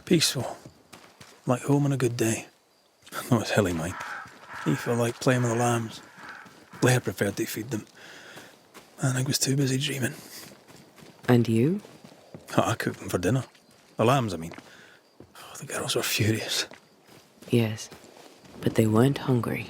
Peaceful. Like home on a good day. No, it's hilly, mate. He felt like playing with the lambs. Blair preferred to feed them. And I was too busy dreaming. And you? I cooked them for dinner. The lambs, I mean. Oh, the girls were furious. Yes, but they weren't hungry.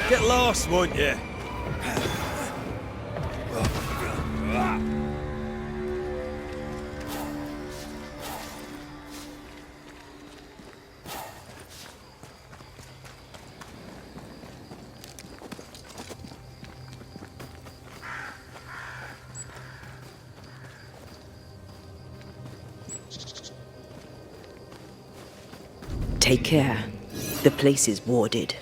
Get lost, won't you? Take care. The place is warded.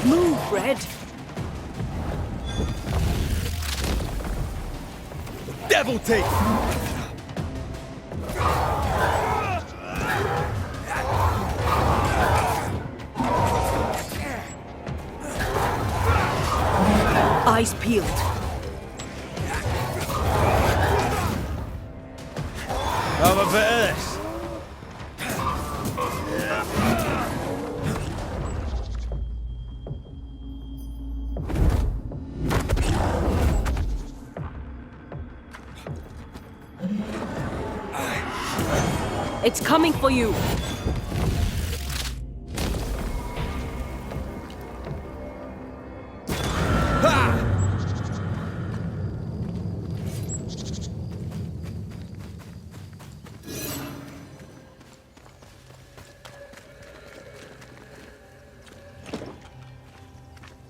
Move, Red! Devil take! Eyes peeled. Have a bit of this. It's coming for you!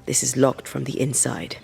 This is locked from the inside.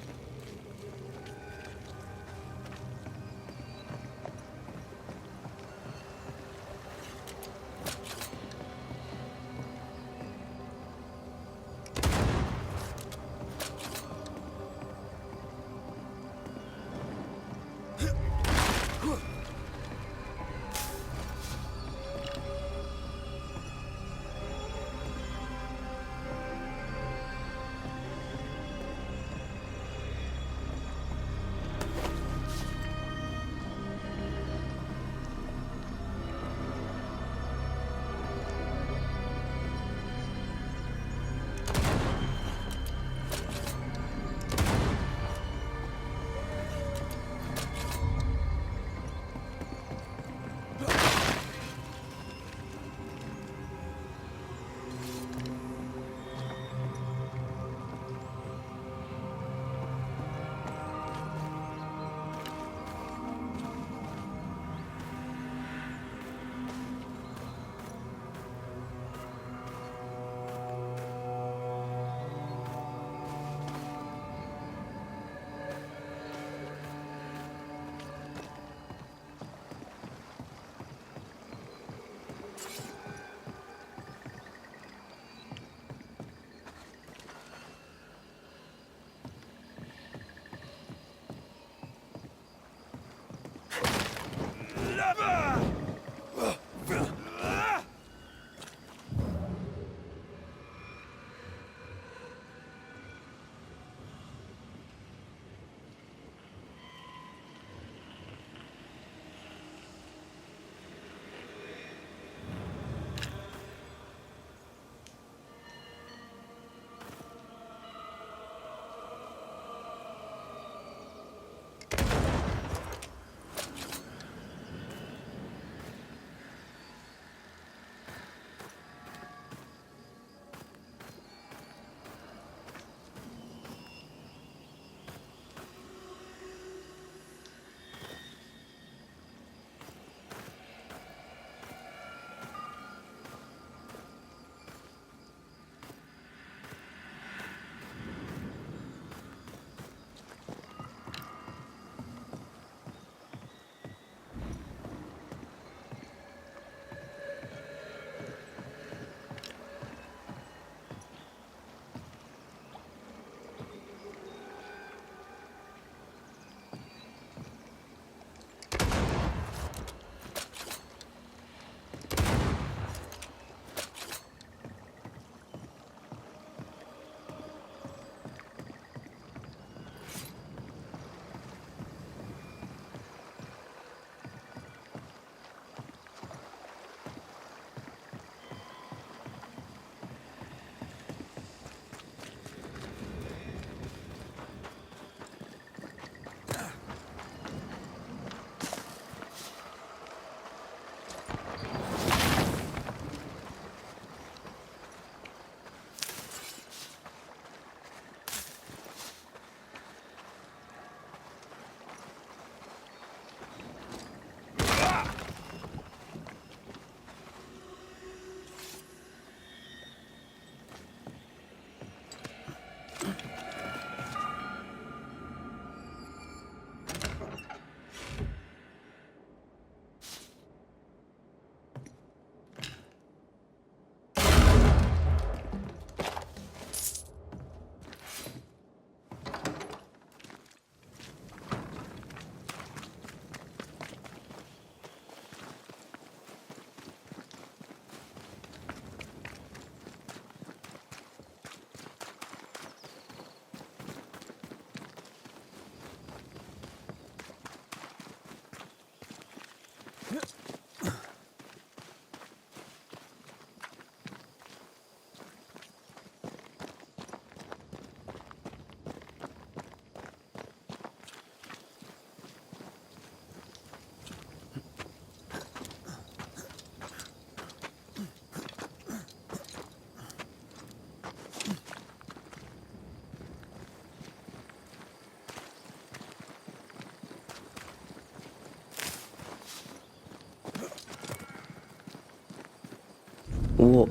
What?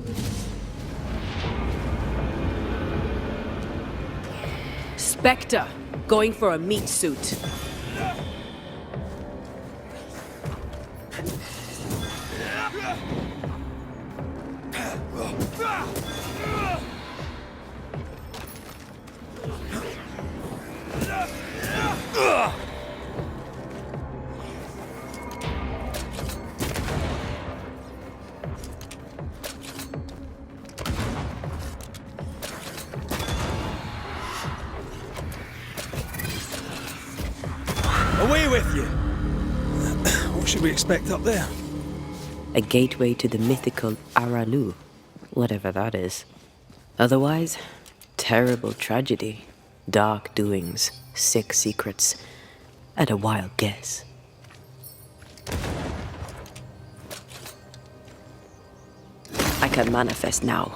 Spectre, going for a meat suit. Away with you! What should we expect up there? A gateway to the mythical Aralu, whatever that is. Otherwise, terrible tragedy, dark doings, sick secrets, and a wild guess. I can manifest now.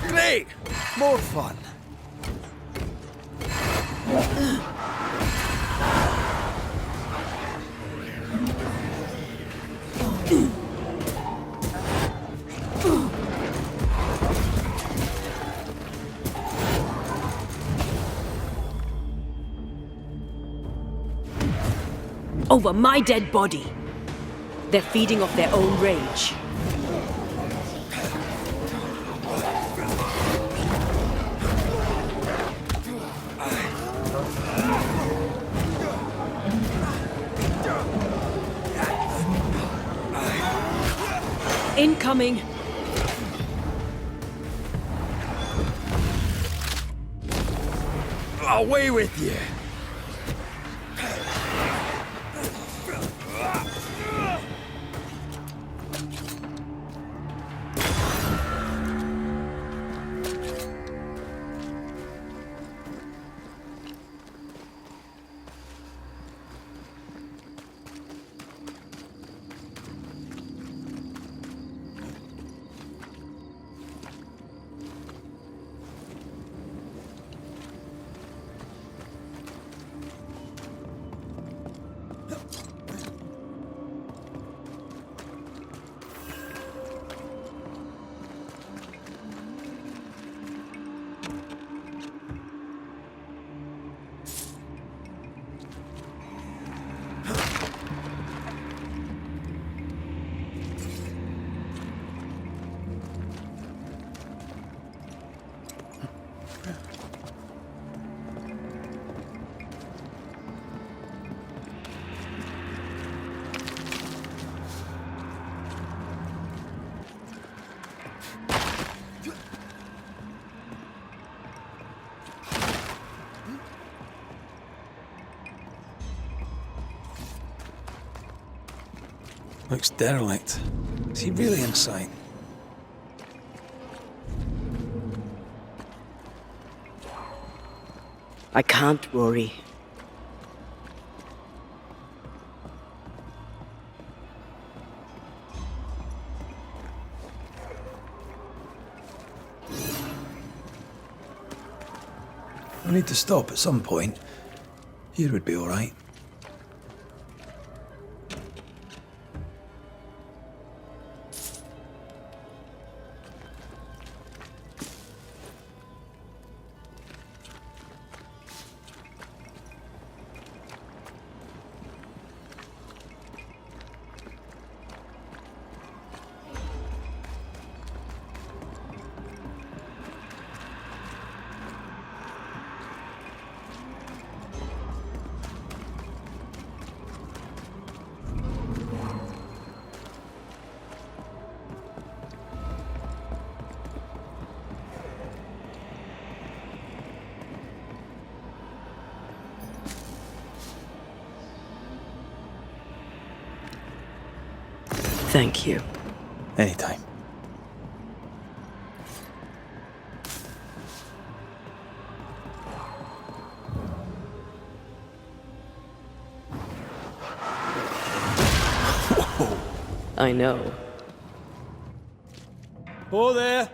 Great! More fun. Over my dead body! They're feeding off their own rage. Incoming! Away with you! Looks derelict. Is he really inside? I can't, Rory. I need to stop at some point. Here would be all right. Thank you. Anytime. I know. Oh, there!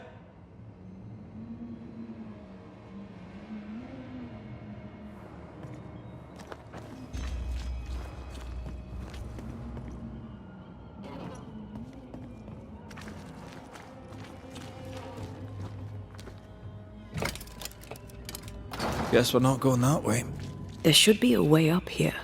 Guess we're not going that way. There should be a way up here.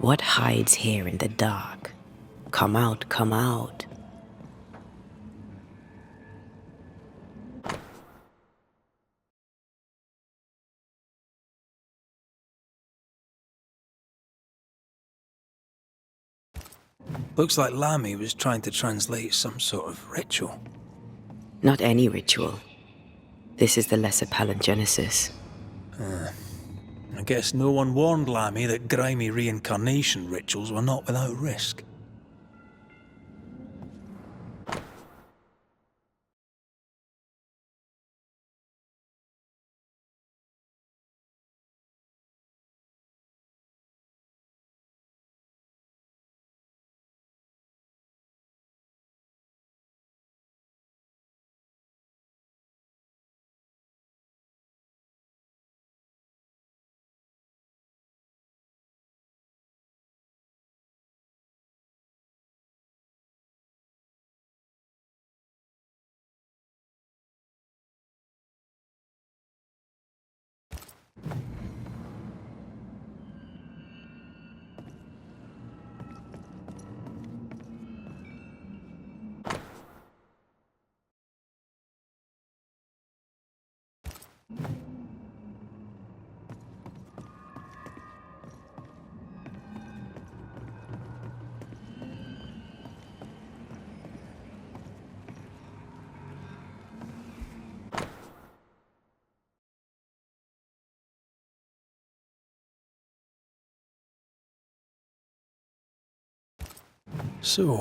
What hides here in the dark? Come out, come out. Looks like Lammy was trying to translate some sort of ritual. Not any ritual. This is the lesser palingenesis. I guess no one warned Lammy that grimy reincarnation rituals were not without risk. So,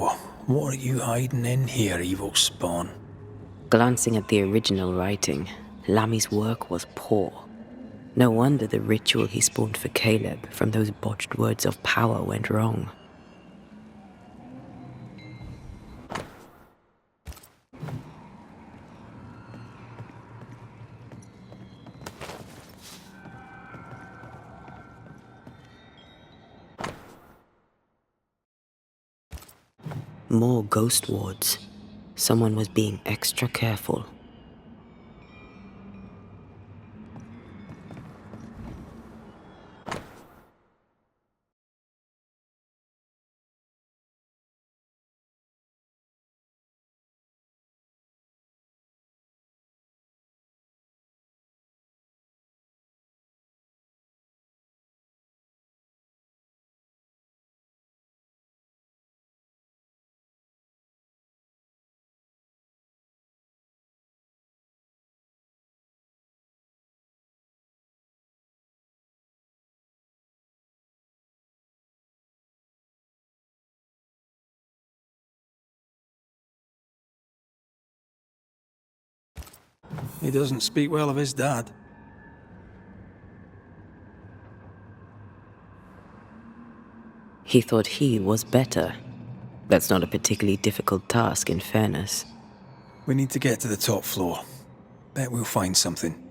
what are you hiding in here, evil spawn? Glancing at the original writing, Lammy's work was poor. No wonder the ritual he spawned for Caleb from those botched words of power went wrong. More ghost wards. Someone was being extra careful. He doesn't speak well of his dad. He thought he was better. That's not a particularly difficult task, in fairness. We need to get to the top floor. Bet we'll find something.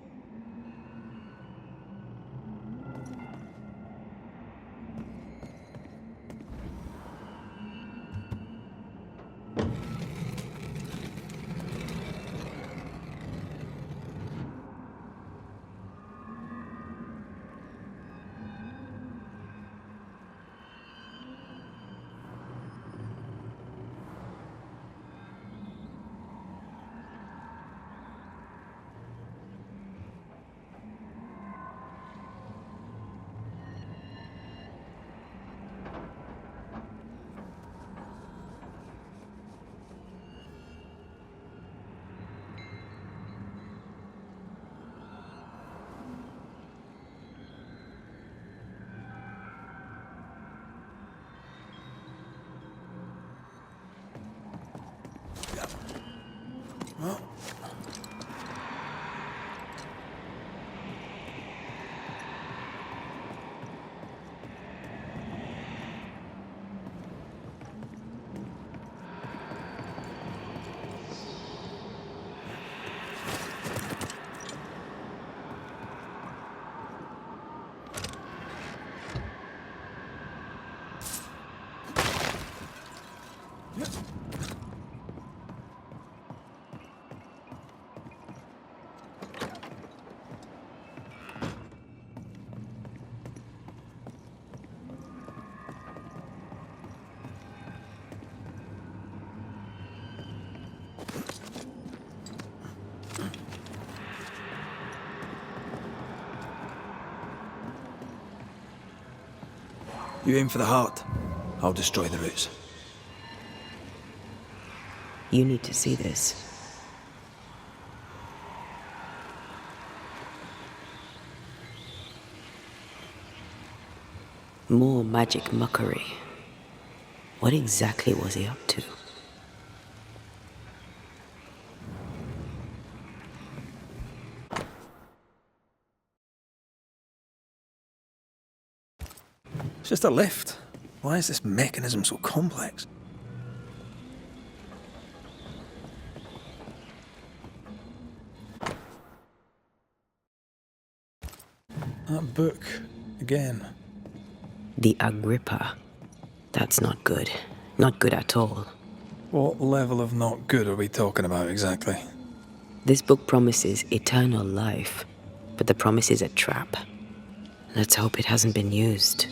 Well, You aim for the heart. I'll destroy the roots. You need to see this. More magic muckery. What exactly was he up to? It's just a lift. Why is this mechanism so complex? That book, again. The Agrippa. That's not good. Not good at all. What level of not good are we talking about exactly? This book promises eternal life, but the promise is a trap. Let's hope it hasn't been used.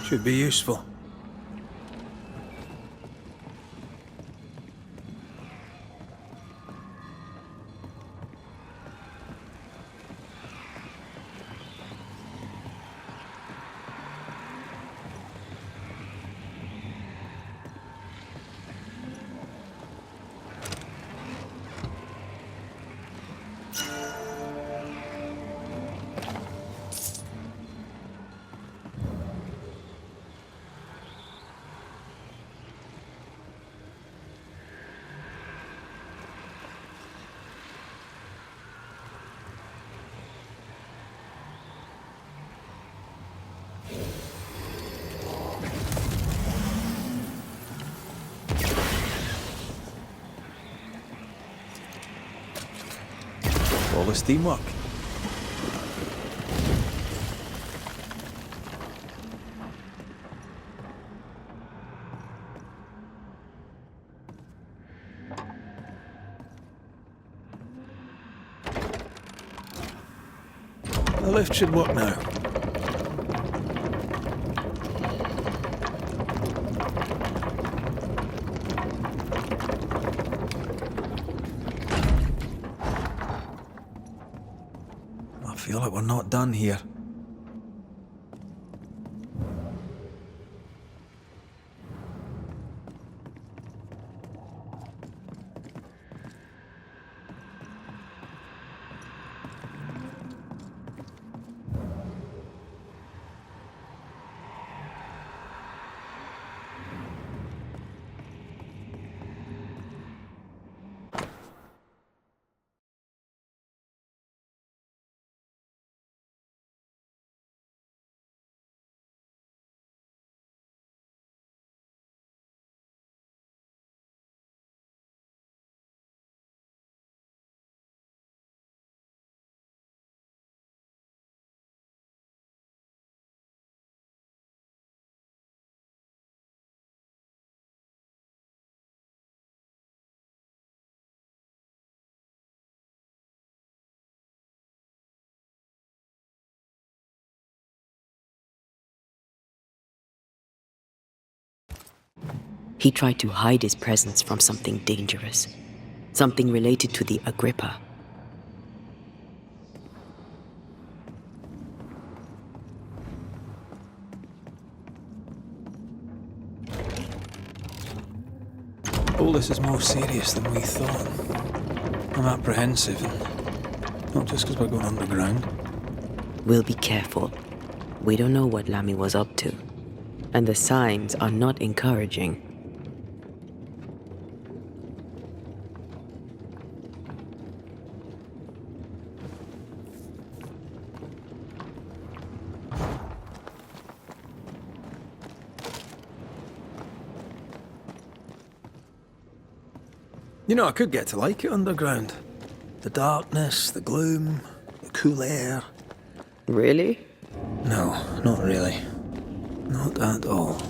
Should be useful. All this teamwork. The lift should work now. I feel like we're not done here. He tried to hide his presence from something dangerous. Something related to the Agrippa. All this is more serious than we thought. I'm apprehensive, and not just because we're going underground. We'll be careful. We don't know what Lammy was up to. And the signs are not encouraging. You know, I could get to like it underground. The darkness, the gloom, the cool air. Really? No, not really. Not at all.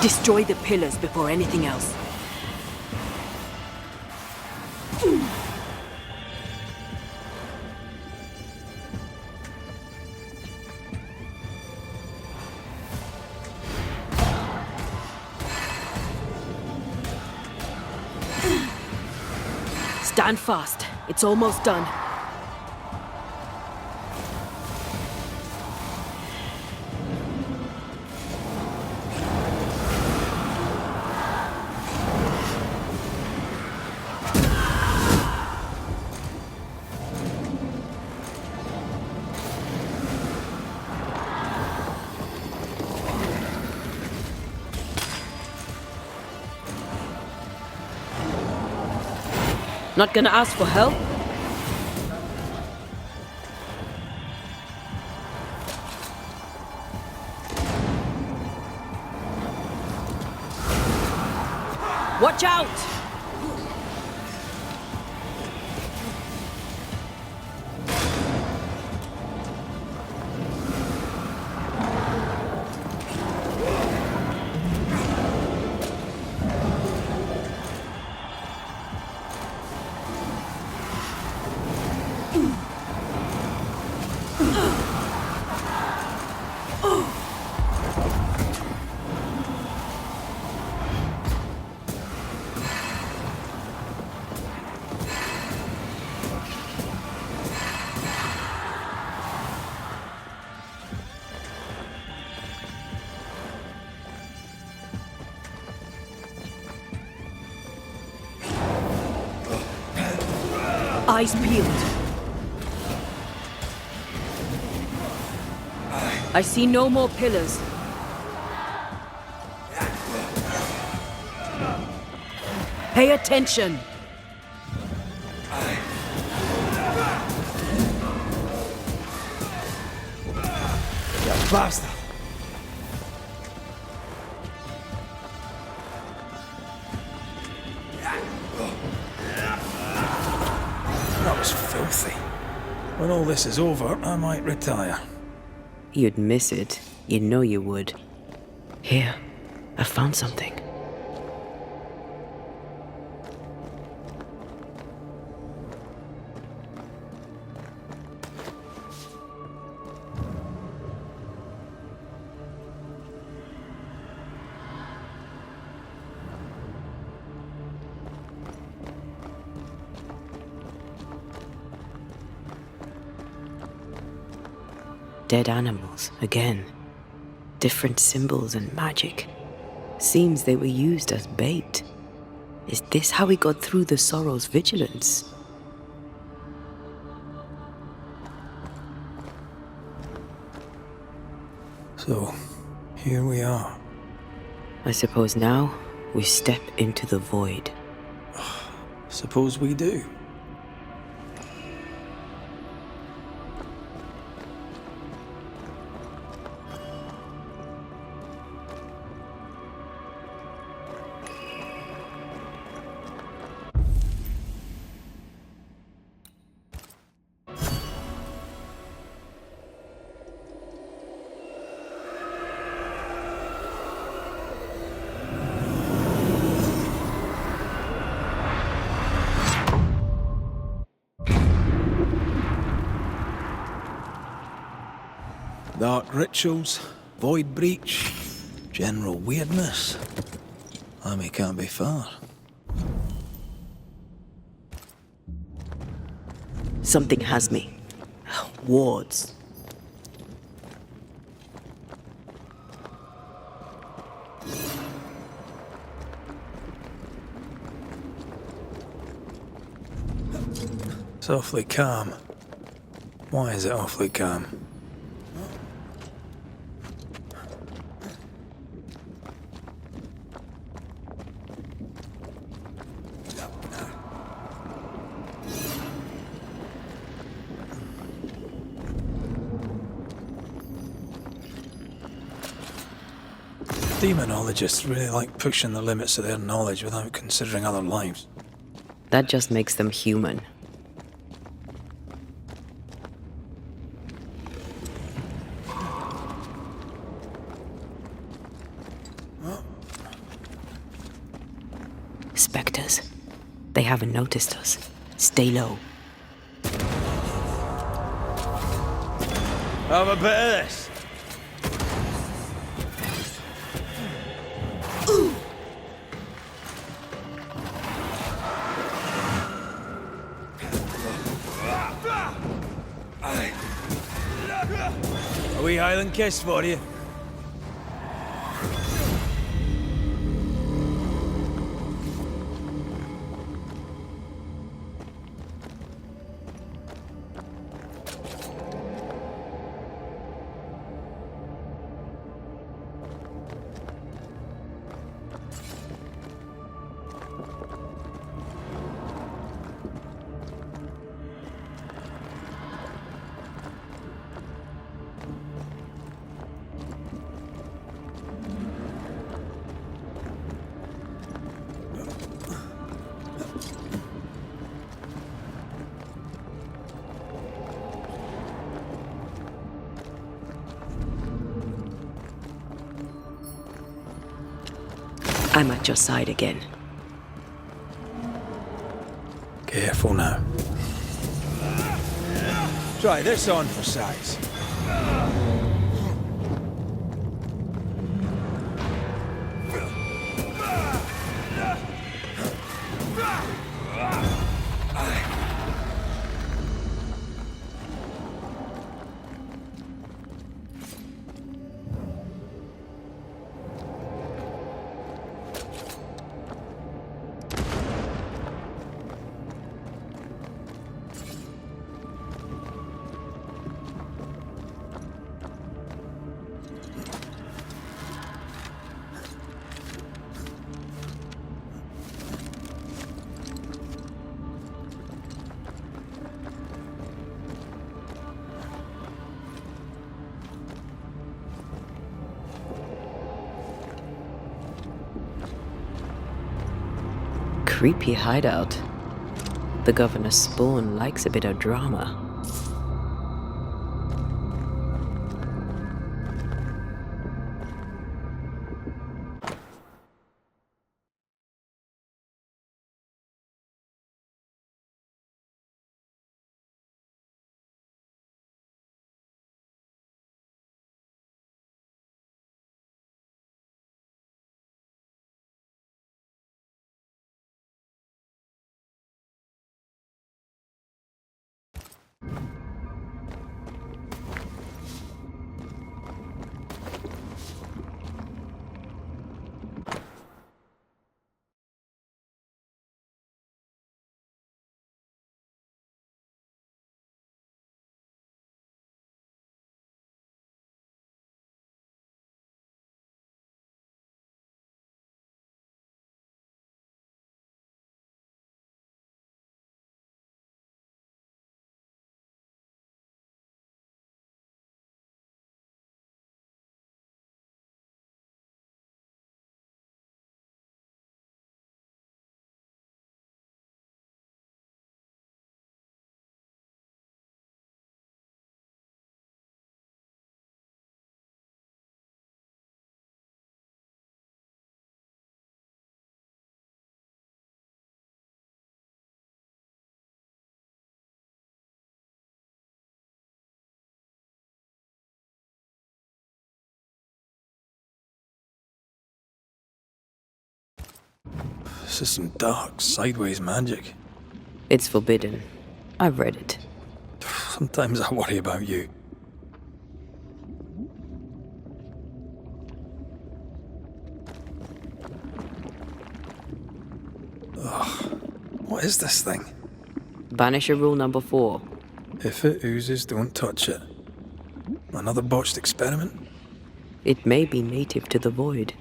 Destroy the pillars before anything else. Stand fast. It's almost done. Not gonna ask for help? Watch out! Eyes peeled. I see no more pillars. Pay attention. Basta! That was filthy. When all this is over, I might retire. You'd miss it. You know you would. Here, I found something. Dead animals, again. Different symbols and magic. Seems they were used as bait. Is this how we got through the Sorrow's vigilance? So, here we are. I suppose now we step into the void. Suppose we do. Dark rituals, void breach, general weirdness. Amy can't be far. Something has me. Wards. It's awfully calm. Why is it awfully calm? Demonologists really like pushing the limits of their knowledge without considering other lives. That just makes them human. Spectres. They haven't noticed us. Stay low. Have a bit of this. A wee Highland kiss for you. I'm at your side again. Careful now. Try this on for size. Creepy hideout. The governor's spawn likes a bit of drama. This is some dark, sideways magic. It's forbidden. I've read it. Sometimes I worry about you. Ugh. What is this thing? Banisher rule number 4. If it oozes, don't touch it. Another botched experiment? It may be native to the void.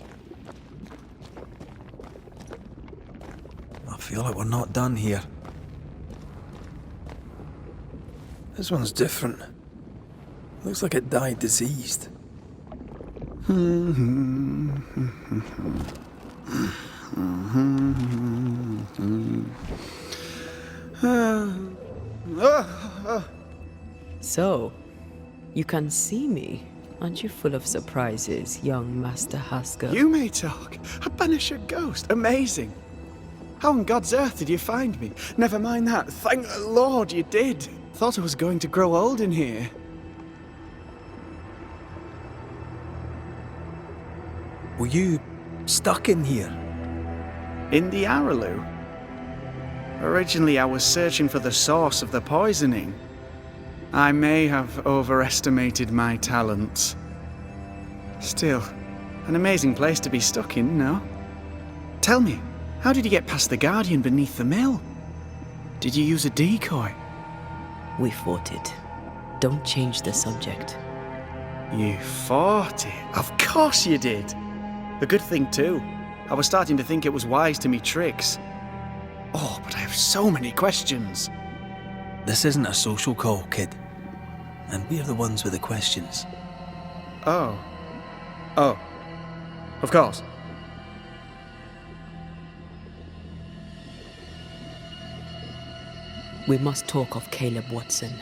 I feel like we're not done here. This one's different. Looks like it died diseased. So, you can see me. Aren't you full of surprises, young Master Haskell? You may talk. A Banisher ghost. Amazing. How on God's earth did you find me? Never mind that. Thank the Lord you did. Thought I was going to grow old in here. Were you stuck in here? In the Araloo? Originally, I was searching for the source of the poisoning. I may have overestimated my talents. Still, an amazing place to be stuck in, no? Tell me, how did you get past the Guardian beneath the mill? Did you use a decoy? We fought it. Don't change the subject. You fought it? Of course you did! A good thing too. I was starting to think it was wise to me tricks. Oh, but I have so many questions. This isn't a social call, kid. And we're the ones with the questions. Oh. Oh. Of course. We must talk of Caleb Watson.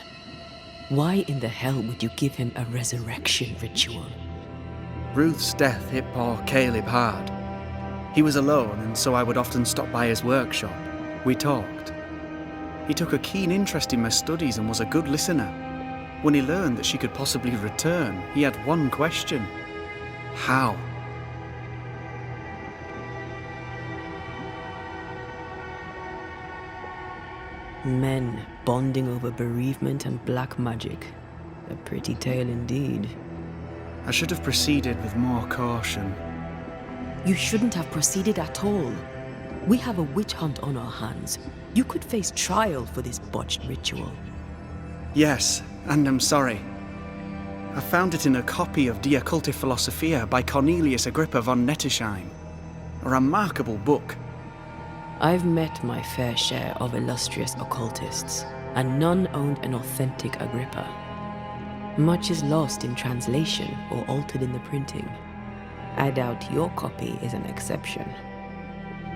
Why in the hell would you give him a resurrection ritual? Ruth's death hit poor Caleb hard. He was alone, and so I would often stop by his workshop. We talked. He took a keen interest in my studies and was a good listener. When he learned that she could possibly return, he had one question. How? Men bonding over bereavement and black magic. A pretty tale indeed. I should have proceeded with more caution. You shouldn't have proceeded at all. We have a witch hunt on our hands. You could face trial for this botched ritual. Yes, and I'm sorry. I found it in a copy of De Occulti Philosophia by Cornelius Agrippa von Nettesheim. A remarkable book. I've met my fair share of illustrious occultists, and none owned an authentic Agrippa. Much is lost in translation or altered in the printing. I doubt your copy is an exception.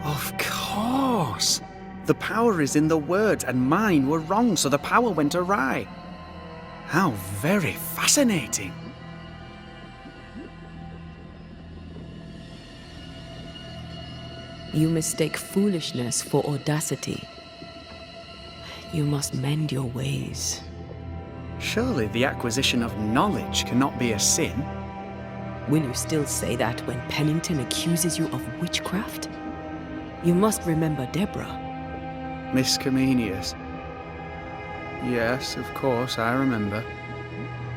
Of course! The power is in the words, and mine were wrong, so the power went awry. How very fascinating! You mistake foolishness for audacity. You must mend your ways. Surely the acquisition of knowledge cannot be a sin. Will you still say that when Pennington accuses you of witchcraft? You must remember Deborah. Miss Comenius. Yes, of course, I remember.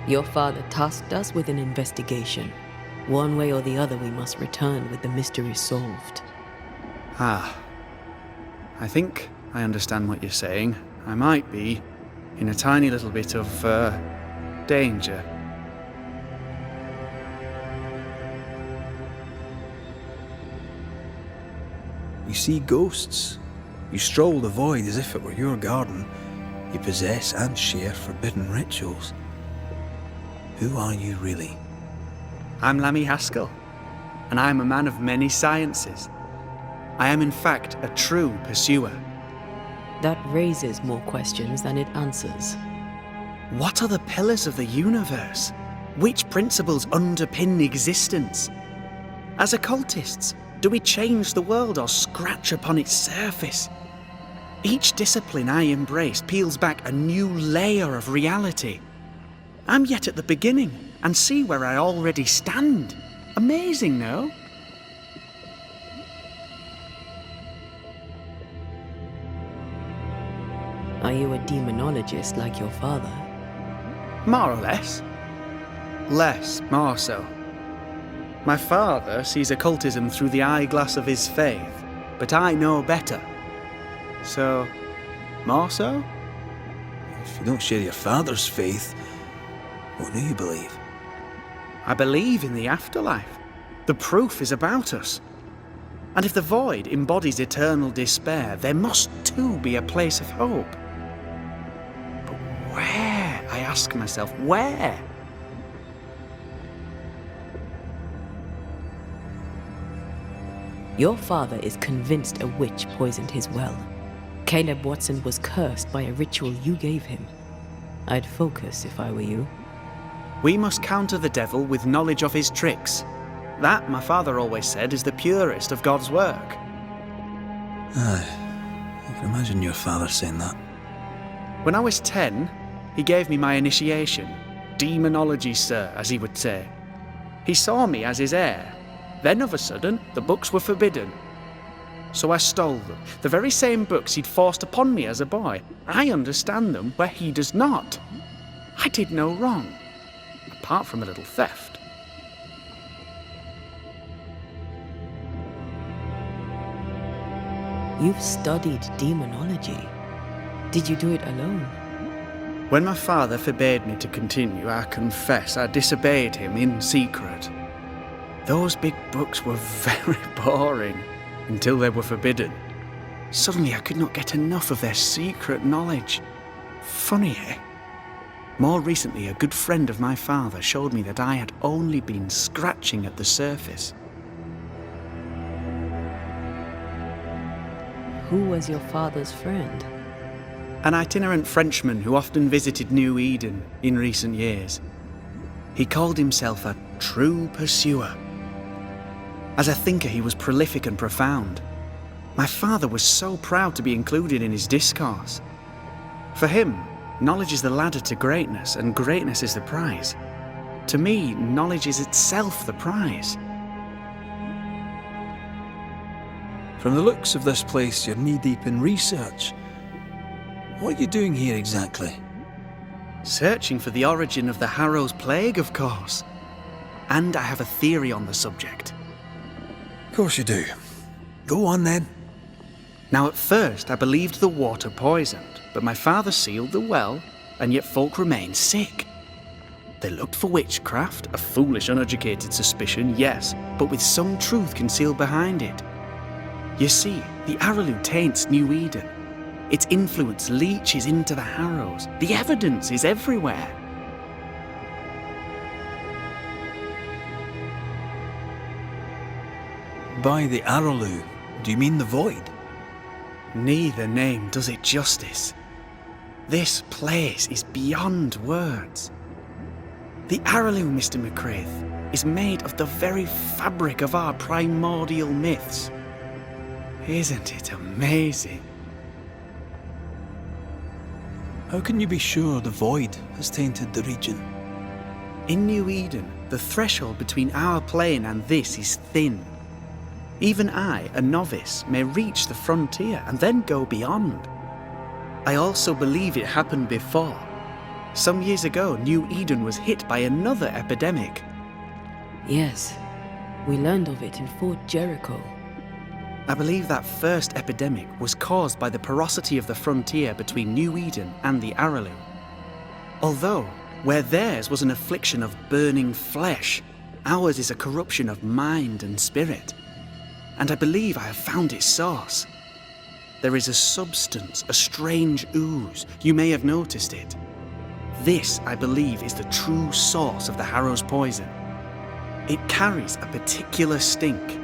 Your father tasked us with an investigation. One way or the other, we must return with the mystery solved. Ah. I think I understand what you're saying. I might be in a tiny little bit of, danger. You see ghosts. You stroll the void as if it were your garden. You possess and share forbidden rituals. Who are you really? I'm Lammy Haskell, and I'm a man of many sciences. I am in fact a true pursuer. That raises more questions than it answers. What are the pillars of the universe? Which principles underpin existence? As occultists, do we change the world or scratch upon its surface? Each discipline I embrace peels back a new layer of reality. I'm yet at the beginning, and see where I already stand. Amazing, no? Are you a demonologist like your father? More or less. More so. My father sees occultism through the eyeglass of his faith, but I know better. So, more so? If you don't share your father's faith, what do you believe? I believe in the afterlife. The proof is about us. And if the void embodies eternal despair, there must too be a place of hope. But where? I ask myself, where? Your father is convinced a witch poisoned his well. Caleb Watson was cursed by a ritual you gave him. I'd focus if I were you. We must counter the devil with knowledge of his tricks. That, my father always said, is the purest of God's work. Aye, I can imagine your father saying that. When I was 10, he gave me my initiation. Demonology, sir, as he would say. He saw me as his heir. Then of a sudden, the books were forbidden. So I stole them, the very same books he'd forced upon me as a boy. I understand them where he does not. I did no wrong, apart from a little theft. You've studied demonology. Did you do it alone? When my father forbade me to continue, I confess I disobeyed him in secret. Those big books were very boring until they were forbidden. Suddenly I could not get enough of their secret knowledge. Funny, eh? More recently, a good friend of my father showed me that I had only been scratching at the surface. Who was your father's friend? An itinerant Frenchman who often visited New Eden in recent years. He called himself a true pursuer. As a thinker, he was prolific and profound. My father was so proud to be included in his discourse. For him, knowledge is the ladder to greatness, and greatness is the prize. To me, knowledge is itself the prize. From the looks of this place, you're knee-deep in research. What are you doing here exactly? Searching for the origin of the Harrow's plague, of course. And I have a theory on the subject. Of course you do. Go on then. Now at first I believed the water poisoned, but my father sealed the well, and yet folk remained sick. They looked for witchcraft, a foolish uneducated suspicion, yes, but with some truth concealed behind it. You see, the Araloo taints New Eden. Its influence leaches into the Harrows. The evidence is everywhere. By the Araloo, do you mean the Void? Neither name does it justice. This place is beyond words. The Araloo, Mr. McCraith, is made of the very fabric of our primordial myths. Isn't it amazing? How can you be sure the Void has tainted the region? In New Eden, the threshold between our plane and this is thin. Even I, a novice, may reach the frontier and then go beyond. I also believe it happened before. Some years ago, New Eden was hit by another epidemic. Yes, we learned of it in Fort Jericho. I believe that first epidemic was caused by the porosity of the frontier between New Eden and the Araloo. Although, where theirs was an affliction of burning flesh, ours is a corruption of mind and spirit. And I believe I have found its source. There is a substance, a strange ooze. You may have noticed it. This, I believe, is the true source of the Harrow's poison. It carries a particular stink,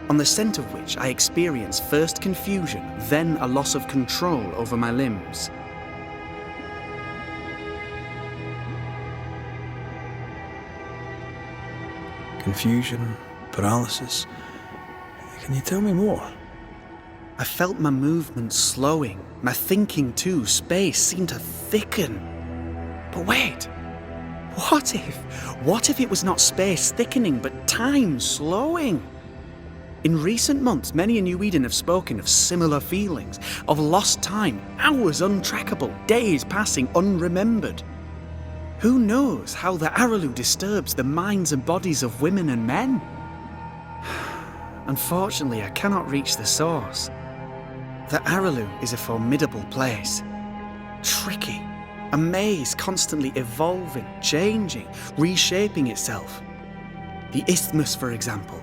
on the scent of which I experience first confusion, then a loss of control over my limbs. Confusion, paralysis. Can you tell me more? I felt my movements slowing, my thinking too. Space seemed to thicken. But wait, what if it was not space thickening, but time slowing? In recent months, many in New Eden have spoken of similar feelings, of lost time, hours untrackable, days passing unremembered. Who knows how the Araloo disturbs the minds and bodies of women and men? Unfortunately, I cannot reach the source. The Araloo is a formidable place. Tricky. A maze constantly evolving, changing, reshaping itself. The isthmus, for example.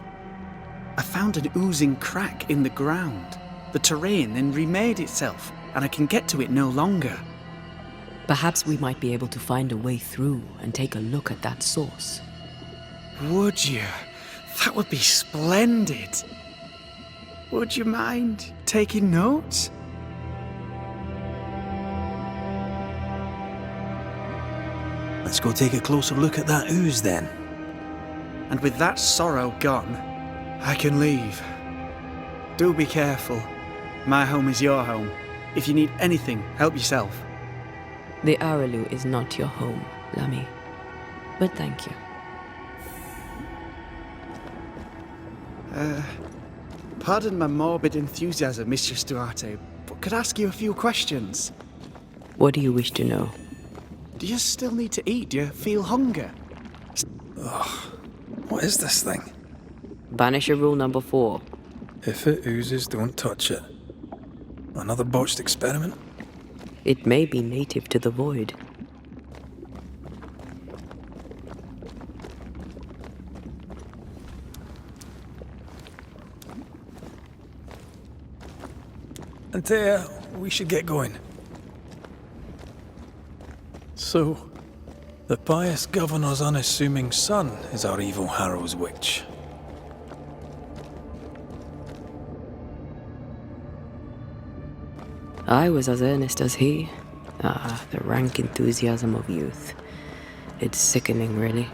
I found an oozing crack in the ground. The terrain then remade itself, and I can get to it no longer. Perhaps we might be able to find a way through and take a look at that source. Would you? That would be splendid. Would you mind taking notes? Let's go take a closer look at that ooze then. And with that sorrow gone, I can leave. Do be careful. My home is your home. If you need anything, help yourself. The Aralu is not your home, Lamy. But thank you. Pardon my morbid enthusiasm, Mistress Duarte, but could I ask you a few questions? What do you wish to know? Do you still need to eat? Do you feel hunger? What is this thing? Banisher rule number 4. If it oozes, don't touch it. Another botched experiment? It may be native to the void. Antea, we should get going. So, the pious governor's unassuming son is our evil Harrow's witch. I was as earnest as he. Ah, the rank enthusiasm of youth. It's sickening, really.